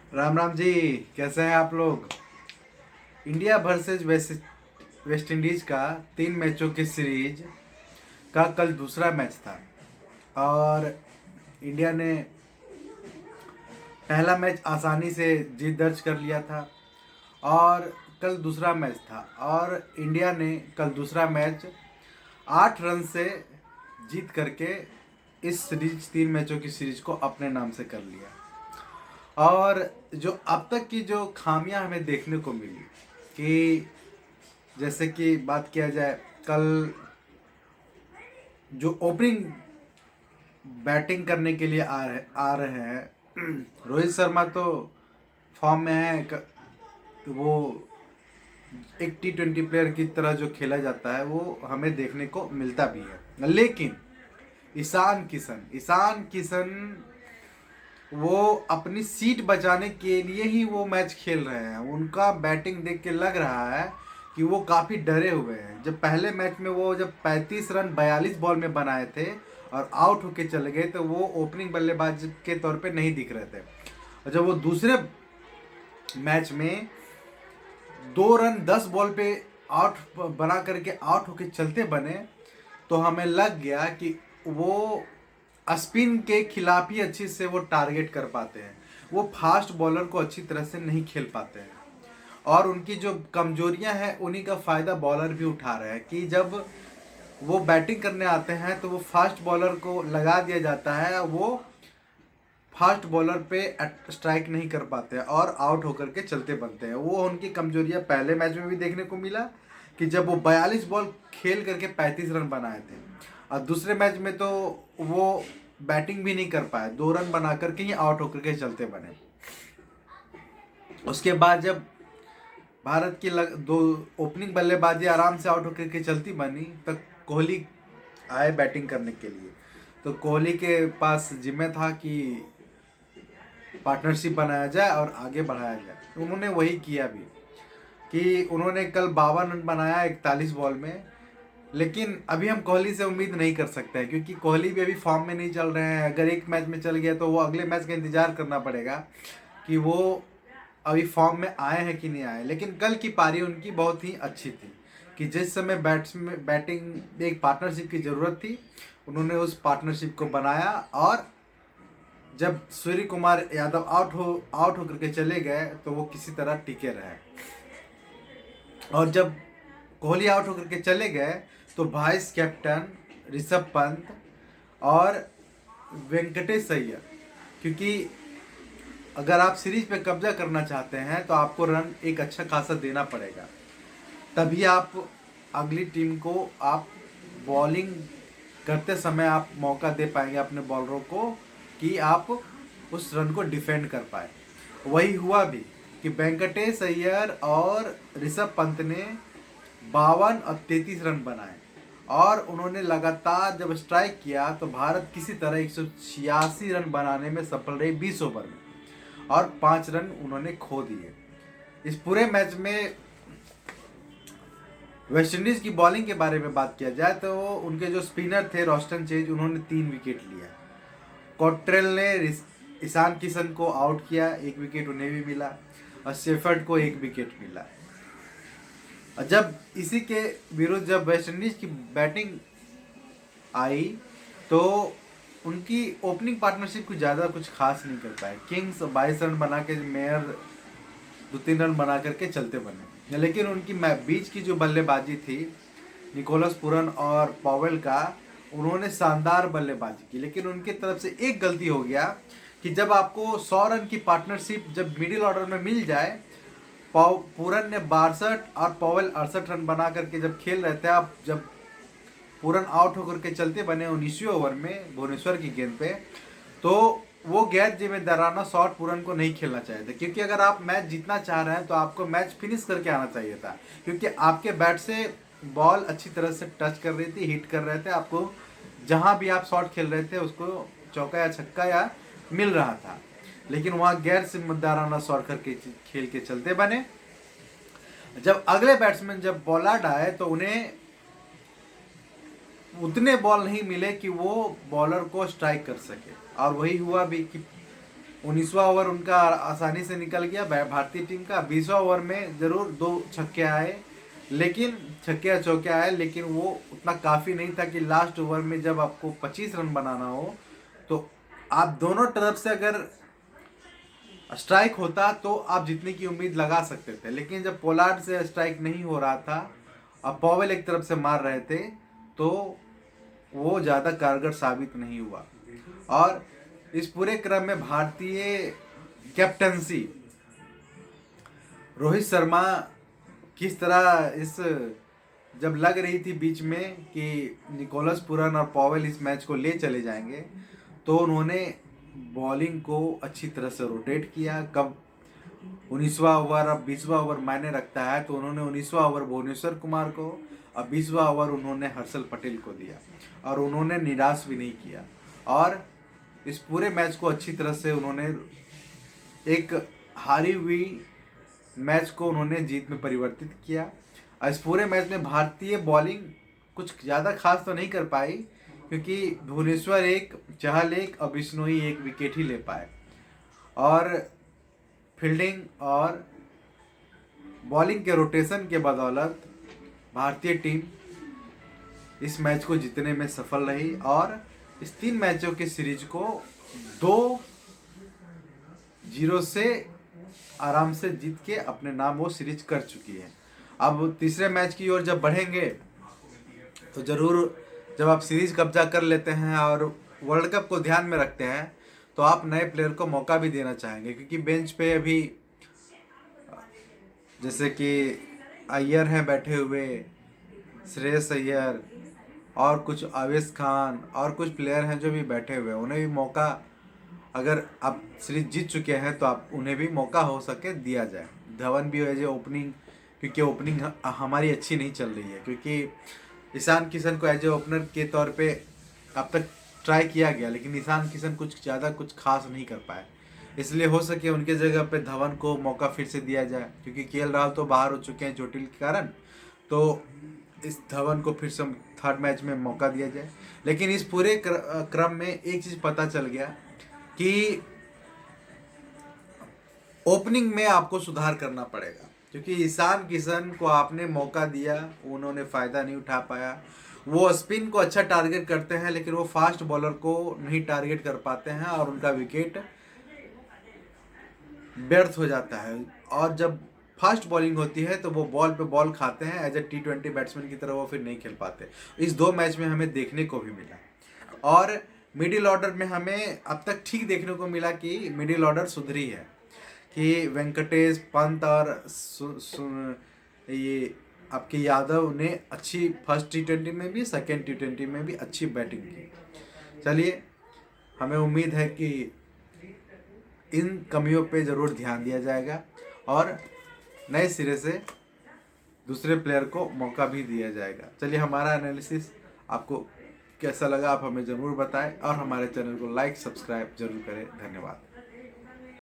राम राम जी। कैसे हैं आप लोग। इंडिया वर्सेस वेस्ट इंडीज का 3 मैचों की सीरीज का कल दूसरा मैच था और इंडिया ने पहला मैच आसानी से जीत दर्ज कर लिया था और कल दूसरा मैच था और इंडिया ने कल दूसरा मैच 8 रन से जीत करके इस सीरीज 3 मैचों की सीरीज को अपने नाम से कर लिया। और जो अब तक की जो खामियां हमें देखने को मिली कि जैसे कि बात किया जाए, कल जो ओपनिंग बैटिंग करने के लिए आ रहे हैं रोहित शर्मा तो फॉर्म में है। वो एक T20 प्लेयर की तरह जो खेला जाता है वो हमें देखने को मिलता भी है, लेकिन ईशान किशन वो अपनी सीट बचाने के लिए ही वो मैच खेल रहे हैं। उनका बैटिंग देख के लग रहा है कि वो काफ़ी डरे हुए हैं। जब पहले मैच में वो जब 35 रन 42 बॉल में बनाए थे और आउट होके चले गए तो वो ओपनिंग बल्लेबाज के तौर पे नहीं दिख रहे थे। और जब वो दूसरे मैच में 2 रन 10 बॉल पे आउट बना करके आउट होके चलते बने तो हमें लग गया कि वो स्पिन के खिलाफ ही अच्छी से वो टारगेट कर पाते हैं। वो फास्ट बॉलर को अच्छी तरह से नहीं खेल पाते हैं और उनकी जो कमजोरियां हैं उन्हीं का फ़ायदा बॉलर भी उठा रहे हैं कि जब वो बैटिंग करने आते हैं तो वो फास्ट बॉलर को लगा दिया जाता है। वो फास्ट बॉलर पे स्ट्राइक नहीं कर पाते हैं और आउट होकर के चलते बनते हैं। वो उनकी कमजोरियां पहले मैच में भी देखने को मिला कि जब वो 42 बॉल खेल करके 35 रन बनाए थे और दूसरे मैच में तो वो बैटिंग भी नहीं कर पाए, 2 रन बना करके ही आउट होकर के चलते बने। उसके बाद जब भारत की दो ओपनिंग बल्लेबाजी आराम से आउट होकर के चलती बनी तब कोहली आए बैटिंग करने के लिए। तो कोहली के पास जिम्मे था कि पार्टनरशिप बनाया जाए और आगे बढ़ाया जाए। तो उन्होंने वही किया भी कि उन्होंने कल 52 रन बनाया 41 बॉल में। लेकिन अभी हम कोहली से उम्मीद नहीं कर सकते हैं क्योंकि कोहली भी अभी फॉर्म में नहीं चल रहे हैं। अगर एक मैच में चल गया तो वो अगले मैच का इंतजार करना पड़ेगा कि वो अभी फॉर्म में आए हैं कि नहीं आए। लेकिन कल की पारी उनकी बहुत ही अच्छी थी कि जिस समय बैटिंग एक पार्टनरशिप की ज़रूरत थी उन्होंने उस पार्टनरशिप को बनाया। और जब सूर्य कुमार यादव आउट होकर के चले गए तो वो किसी तरह टिके रहे। और जब कोहली आउट होकर के चले गए तो वाइस कैप्टन ऋषभ पंत और वेंकटेश अय्यर, क्योंकि अगर आप सीरीज पे कब्जा करना चाहते हैं तो आपको रन एक अच्छा खासा देना पड़ेगा, तभी आप अगली टीम को आप बॉलिंग करते समय आप मौका दे पाएंगे अपने बॉलरों को कि आप उस रन को डिफेंड कर पाए। वही हुआ भी कि वेंकटेश अय्यर और ऋषभ पंत ने 52 और 33 रन बनाए और उन्होंने लगातार जब स्ट्राइक किया तो भारत किसी तरह 186 रन बनाने में सफल रही 20 ओवर में और 5 रन उन्होंने खो दिए। इस पूरे मैच में वेस्ट इंडीज की बॉलिंग के बारे में बात किया जाए तो उनके जो स्पिनर थे रोस्टन चेज, उन्होंने 3 विकेट लिया। कॉट्रेल ने ईशान किशन को आउट किया, 1 विकेट उन्हें भी मिला और शेफर्ड को 1 विकेट मिला। और जब इसी के विरुद्ध जब वेस्ट इंडीज की बैटिंग आई तो उनकी ओपनिंग पार्टनरशिप कुछ ज़्यादा कुछ खास नहीं कर पाए। किंग्स 22 रन बना के, मेयर 2-3 रन बना करके चलते बने। लेकिन उनकी बीच की जो बल्लेबाजी थी निकोलस पूरन और पॉवेल का, उन्होंने शानदार बल्लेबाजी की। लेकिन उनकी तरफ से एक गलती हो गया कि जब आपको 100 रन की पार्टनरशिप जब मिडिल ऑर्डर में मिल जाए, पूरन ने 62 और पॉवेल 68 रन बना करके जब खेल रहे थे, आप जब पूरन आउट होकर के चलते बने 19वें ओवर में भुवनेश्वर की गेंद पे, तो वो गैर जिम्मेदाराना शॉट पूरन को नहीं खेलना चाहिए था। क्योंकि अगर आप मैच जीतना चाह रहे हैं तो आपको मैच फिनिश करके आना चाहिए था, क्योंकि आपके बैट से बॉल अच्छी तरह से टच कर रही थी, हिट कर रहे थे। आपको जहां भी आप शॉट खेल रहे थे उसको चौका या छक्का या मिल रहा था। लेकिन वहाँ गैर जिम्मेदाराना शॉट करके खेल के चलते बने। जब अगले बैट्समैन जब बॉलार्ड आए तो उन्हें उतने बॉल नहीं मिले कि वो बॉलर को स्ट्राइक कर सके। और वही हुआ भी कि 19वां ओवर उनका आसानी से निकल गया भारतीय टीम का। 20वां ओवर में जरूर 2 छक्के आए, लेकिन छक्के या चौके आए, लेकिन वो उतना काफ़ी नहीं था कि लास्ट ओवर में जब आपको 25 रन बनाना हो तो आप दोनों तरफ से अगर स्ट्राइक होता तो आप जीतने की उम्मीद लगा सकते थे। लेकिन जब पोलार्ड से स्ट्राइक नहीं हो रहा था, अब पॉवेल एक तरफ से मार रहे थे, तो वो ज़्यादा कारगर साबित नहीं हुआ। और इस पूरे क्रम में भारतीय कैप्टनसी रोहित शर्मा किस तरह इस जब लग रही थी बीच में कि निकोलस पूरन और पॉवेल इस मैच को ले चले जाएंगे, तो उन्होंने बॉलिंग को अच्छी तरह से रोटेट किया। कब 19वां ओवर, अब 20वां ओवर मायने रखता है, तो उन्होंने 19वां ओवर भुवनेश्वर कुमार को, अब 20वां ओवर उन्होंने हर्षल पटेल को दिया और उन्होंने निराश भी नहीं किया। और इस पूरे मैच को अच्छी तरह से उन्होंने एक हारी हुई मैच को उन्होंने जीत में परिवर्तित किया। इस पूरे मैच में भारतीय बॉलिंग कुछ ज़्यादा खास तो नहीं कर पाई, क्योंकि भुवनेश्वर 1, चहल 1 और बिश्नोई 1 विकेट ही ले पाए। और फील्डिंग और बॉलिंग के रोटेशन के बदौलत भारतीय टीम इस मैच को जीतने में सफल रही और इस 3 मैचों की सीरीज को 2-0 से आराम से जीत के अपने नाम वो सीरीज कर चुकी है। अब तीसरे मैच की ओर जब बढ़ेंगे तो ज़रूर जब आप सीरीज कब्जा कर लेते हैं और वर्ल्ड कप को ध्यान में रखते हैं, तो आप नए प्लेयर को मौका भी देना चाहेंगे, क्योंकि बेंच पे अभी जैसे कि अय्यर हैं बैठे हुए, श्रेयस अय्यर और कुछ आवेश खान और कुछ प्लेयर हैं जो भी बैठे हुए हैं, उन्हें भी मौका, अगर आप सीरीज जीत चुके हैं तो आप उन्हें भी मौका हो सके दिया जाए। धवन भी एज ए ओपनिंग, क्योंकि ओपनिंग हमारी अच्छी नहीं चल रही है, क्योंकि ईशान किशन को एज ए ओपनर के तौर पे अब तक ट्राई किया गया, लेकिन ईशान किशन कुछ ज़्यादा कुछ खास नहीं कर पाए। इसलिए हो सके उनके जगह पे धवन को मौका फिर से दिया जाए, क्योंकि केएल राहुल तो बाहर हो चुके हैं चोटिल के कारण, तो इस धवन को फिर से 3rd मैच में मौका दिया जाए। लेकिन इस पूरे क्रम में एक चीज़ पता चल गया कि ओपनिंग में आपको सुधार करना पड़ेगा, क्योंकि ईशान किशन को आपने मौका दिया, उन्होंने फ़ायदा नहीं उठा पाया। वो स्पिन को अच्छा टारगेट करते हैं, लेकिन वो फास्ट बॉलर को नहीं टारगेट कर पाते हैं और उनका विकेट व्यर्थ हो जाता है। और जब फास्ट बॉलिंग होती है तो वो बॉल पे बॉल खाते हैं, एज ए T20 बैट्समैन की तरह वो फिर नहीं खेल पाते। इस 2 मैच में हमें देखने को भी मिला। और मिडिल ऑर्डर में हमें अब तक ठीक देखने को मिला कि मिडिल ऑर्डर सुधरी है, कि वेंकटेश, पंत और ये आपके यादव ने अच्छी फर्स्ट T20 में भी, सेकेंड T20 में भी अच्छी बैटिंग की। चलिए, हमें उम्मीद है कि इन कमियों पे ज़रूर ध्यान दिया जाएगा और नए सिरे से दूसरे प्लेयर को मौका भी दिया जाएगा। चलिए, हमारा एनालिसिस आपको कैसा लगा आप हमें ज़रूर बताएं और हमारे चैनल को लाइक सब्सक्राइब जरूर करें। धन्यवाद।